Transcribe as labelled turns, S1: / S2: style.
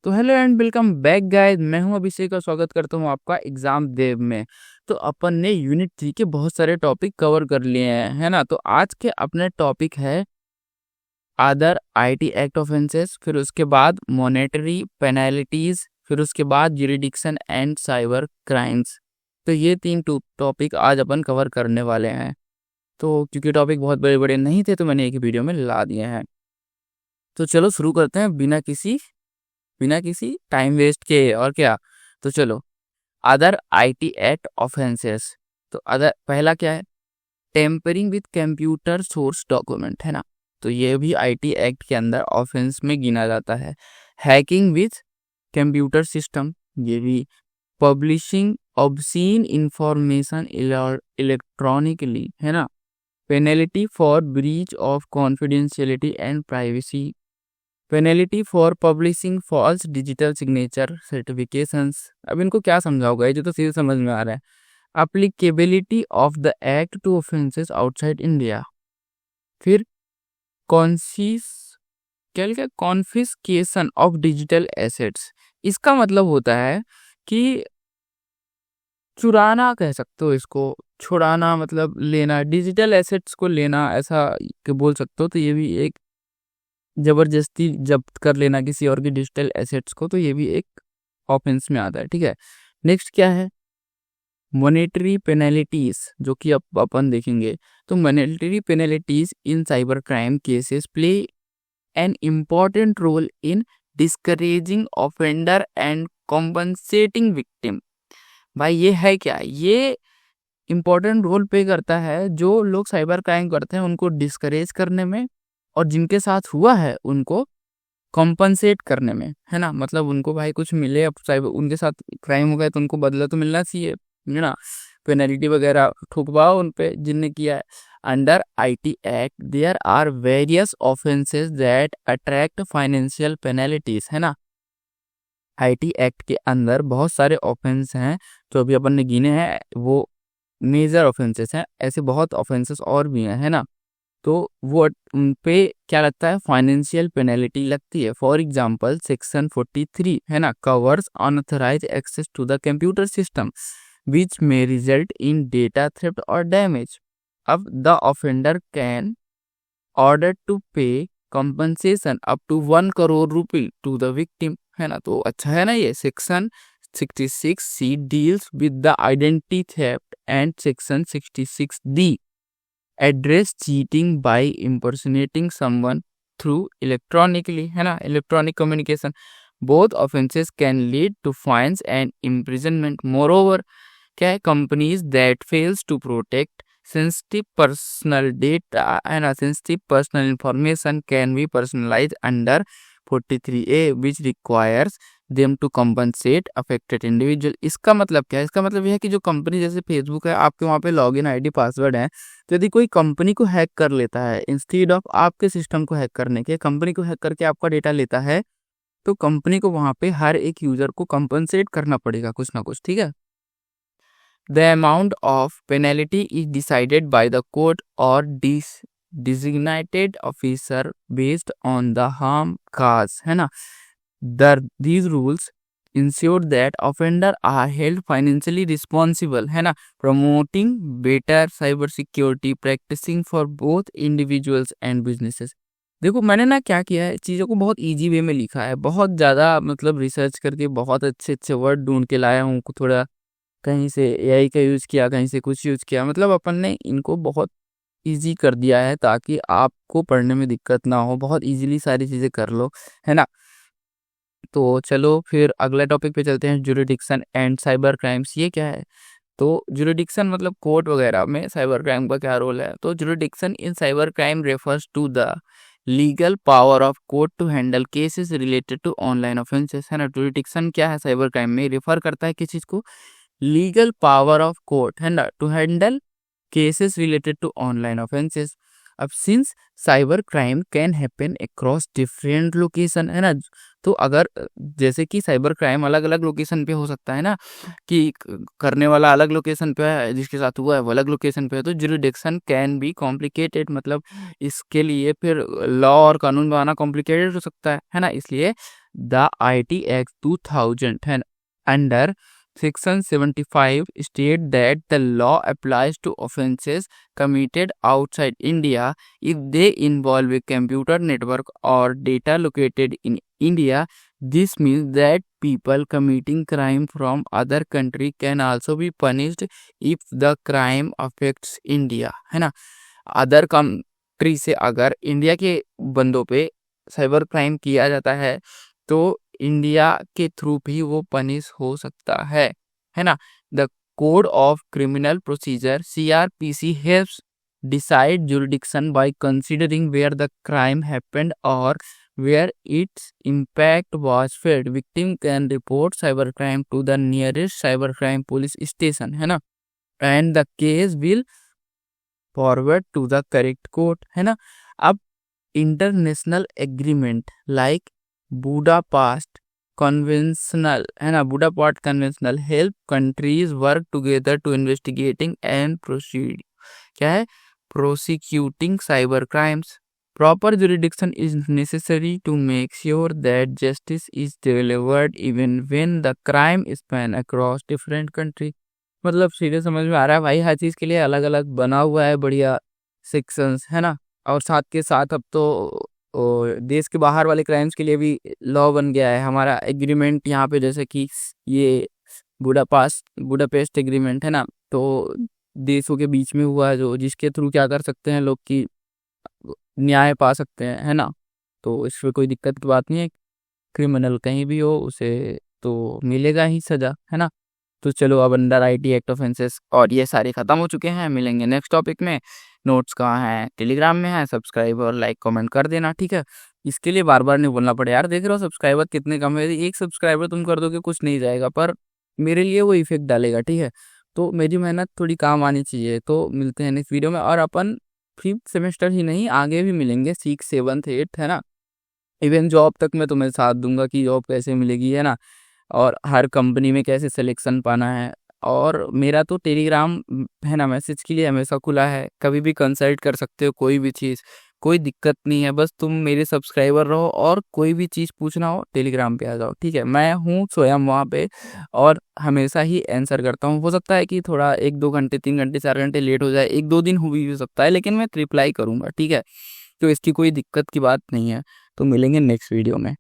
S1: तो hello and welcome back guys, मैं हूं अभिषेक और स्वागत करता हूं आपका एग्जाम देव में। तो अपन ने यूनिट 3 के बहुत सारे टॉपिक कवर कर लिए हैं, है ना। तो आज के अपने टॉपिक है अदर आईटी एक्ट ऑफेंसेस, फिर उसके बाद मॉनेटरी पेनल्टीज, फिर उसके बाद ज्यूरिडिक्शन एंड साइबर क्राइम्स। तो ये 3 टॉपिक आज अपन कवर करने वाले हैं। तो क्योंकि टॉपिक बहुत बड़े बड़े नहीं थे तो मैंने एक ही वीडियो में ला दिए हैं। तो चलो शुरू करते हैं बिना किसी टाइम वेस्ट के। और क्या, तो चलो अदर आईटी एक्ट ऑफेंसेस। तो अदर पहला क्या है? Tampering with computer source document, है ना। तो ये भी आईटी एक्ट के अंदर ऑफेंस में गिना जाता है। हैकिंग विद कंप्यूटर सिस्टम, ये भी। पब्लिशिंग ऑब्सीन इंफॉर्मेशन इलेक्ट्रॉनिकली, है ना। Penalty for breach of confidentiality and privacy. Penalty for publishing false digital signature certifications. अब इनको क्या समझाओगे, जो तो सीधे समझ में आ रहा है। Applicability of the act to offences outside India. फिर कॉन्सिस क्या लिखा, कॉन्फिस्केशन ऑफ डिजिटल एसेट्स। इसका मतलब होता है कि चुराना, कह सकते हो इसको। छुड़ाना मतलब लेना, डिजिटल एसेट्स को लेना, ऐसा कि बोल सकते हो। तो ये भी एक जबरदस्ती जब्त कर लेना किसी और की डिजिटल एसेट्स को, तो ये भी एक ऑफेंस में आता है, ठीक है। नेक्स्ट क्या है? मॉनेटरी पेनल्टीज, जो कि अब अपन देखेंगे। तो monetary penalties in cyber crime cases play an important role in discouraging offender and compensating victim. भाई ये है क्या? ये इम्पोर्टेंट रोल प्ले करता है। जो लोग साइबर क्राइम करते हैं उनको डिस्करेज करने में, और जिनके साथ हुआ है उनको कॉम्पनसेट करने में, है ना। मतलब उनको भाई कुछ मिले, अब साइबर उनके साथ क्राइम हो गया तो उनको बदला तो मिलना चाहिए, है ना। पेनल्टी वगैरह ठुकवाओ उन पे जिनने किया है। Under IT act there are various offences that attract financial penalties, है ना। आईटी एक्ट के अंदर बहुत सारे ऑफेंस हैं जो अभी अपन ने गिने हैं, वो मेजर ऑफेंसेस हैं। ऐसे बहुत ऑफेंसेस और भी हैं, है ना। तो वो उन पे क्या लगता है? फाइनेंशियल पेनल्टी लगती है। फॉर एग्जांपल सेक्शन 43, है ना, covers unauthorised access to the computer system which may result in data theft और डैमेज। अब the offender can order to pay compensation up to 1 crore rupee to the victim, है ना। तो अच्छा है ना। ये section 66C deals with the identity theft and section 66D address cheating by impersonating someone through electronically, है ना, electronic communication. Both offences can lead to fines and imprisonment. Moreover क्या है? Companies that fails to protect sensitive personal data and sensitive personal information can be personalise under 43A which requires them to compensate affected individual. इसका मतलब क्या है? इसका मतलब यह है कि जो कंपनी, जैसे फेसबुक है, आपके वहाँ पे लॉगिन आईडी पासवर्ड है। तो यदि कोई कंपनी को हैक कर लेता है, इंस्टेड ऑफ आपके सिस्टम को हैक करने के, कंपनी को हैक करके आपका डेटा लेता है, तो कंपनी को वहाँ पे हर एक यूजर को कंपनसेट करना पड़ेगा कुछ ना कुछ, ठीक है। The amount of penalty is decided by the court और designated officer based on the harm caused, है ना। These rules ensure that offender are held financially responsible, है ना, promoting better cyber security practicing for both individuals and businesses। देखो मैंने ना क्या किया है, चीज़ों को बहुत इजी वे में लिखा है, बहुत ज़्यादा मतलब रिसर्च करके बहुत अच्छे अच्छे वर्ड ढूंढ के लाया हूँ। थोड़ा कहीं से एआई का यूज़ किया, कहीं से कुछ यूज़ किया, मतलब अपन ने इनको बहुत इजी कर दिया है ताकि आपको पढ़ने में दिक्कत ना हो, बहुत इजीली सारी चीज़ें कर लो, है ना। तो चलो फिर अगले टॉपिक पे चलते हैं, जुरिडिक्शन एंड साइबर क्राइम्स। ये क्या है? तो जुरिडिक्शन मतलब कोर्ट वगैरह में साइबर क्राइम का क्या रोल है। तो jurisdiction in cyber crime refers to the legal power of court to handle cases related to online offences, है ना। जुरिडिक्शन क्या है? साइबर क्राइम में रेफर करता है किस चीज़ को? लीगल पावर ऑफ कोर्ट, है ना, to handle cases related to online offenses। अब since cyber crime can happen across different location, है ना। तो अगर जैसे कि साइबर क्राइम अलग अलग लोकेशन पे हो सकता है ना, कि करने वाला अलग लोकेशन पे है, जिसके साथ हुआ है वो अलग लोकेशन पे है, तो जुरिडिक्शन कैन बी कॉम्प्लिकेटेड। मतलब इसके लिए फिर लॉ और कानून बनाना कॉम्प्लिकेटेड हो सकता है ना। इसलिए the IT Act 2000 and under Section 75 state that the law applies to offenses committed outside India if they involve a computer network or data located in India. This means that people committing crime from other country can also be punished if the crime affects India, है ना। Other country से अगर India के बंदों पे cyber crime किया जाता है तो इंडिया के थ्रू भी वो पनिश हो सकता है ना। The code of criminal procedure CRPC helps decide jurisdiction by considering where the crime happened और where its impact was felt. Victim can report cybercrime to the nearest cybercrime police station, है ना, and the case will forward to the correct court, है ना। अब international agreement like Budapest conventional, है ना, Budapest conventional help countries work together to investigating and proceed, क्या है, prosecuting cyber crimes. Proper jurisdiction is necessary to make sure that justice is delivered even when the crime is spanned across different countries। मतलब सीधे समझ में आ रहा है भाई, हर चीज़ के लिए अलग अलग बना हुआ है बढ़िया सेक्शंस, है ना। और साथ के साथ अब तो देश के बाहर वाले क्राइम्स के लिए भी लॉ बन गया है हमारा एग्रीमेंट यहाँ पे, जैसे कि ये बुडापेस्ट एग्रीमेंट, है ना। तो देशों के बीच में हुआ है जो, जिसके थ्रू क्या कर सकते हैं लोग की न्याय पा सकते हैं, है ना। तो इसमें कोई दिक्कत की बात नहीं है, क्रिमिनल कहीं भी हो उसे तो मिलेगा ही सजा, है ना। तो चलो अब अंडर IT एक्ट ऑफेंसेस और ये सारे खत्म हो चुके हैं। मिलेंगे नेक्स्ट टॉपिक में। नोट्स कहाँ हैं, टेलीग्राम में है, सब्सक्राइब और लाइक कमेंट कर देना, ठीक है। इसके लिए बार बार नहीं बोलना पड़े यार, देख रहे हो सब्सक्राइबर कितने कम है। एक सब्सक्राइबर तुम कर दोगे कुछ नहीं जाएगा, पर मेरे लिए वो इफेक्ट डालेगा, ठीक है। तो मेरी मेहनत थोड़ी काम आनी चाहिए। तो मिलते हैं नेक्स्ट वीडियो में, और अपन 5th सेमेस्टर ही नहीं आगे भी मिलेंगे, 6th 7th 8th, है ना। इवन जॉब तक मैं तुम्हें साथ दूंगा कि जॉब कैसे मिलेगी, है ना, और हर कंपनी में कैसे सिलेक्शन पाना है। और मेरा तो टेलीग्राम, है ना, मैसेज के लिए हमेशा खुला है, कभी भी कंसल्ट कर सकते हो कोई भी चीज़, कोई दिक्कत नहीं है। बस तुम मेरे सब्सक्राइबर रहो और कोई भी चीज़ पूछना हो टेलीग्राम पे आ जाओ, ठीक है। मैं हूँ स्वयं वहाँ पे और हमेशा ही आंसर करता हूँ। हो सकता है कि थोड़ा 1-2 घंटे 3 घंटे 4 घंटे लेट हो जाए, 1-2 दिन हो सकता है, लेकिन मैं रिप्लाई करूँगा, ठीक है। तो इसकी कोई दिक्कत की बात नहीं है। तो मिलेंगे नेक्स्ट वीडियो में।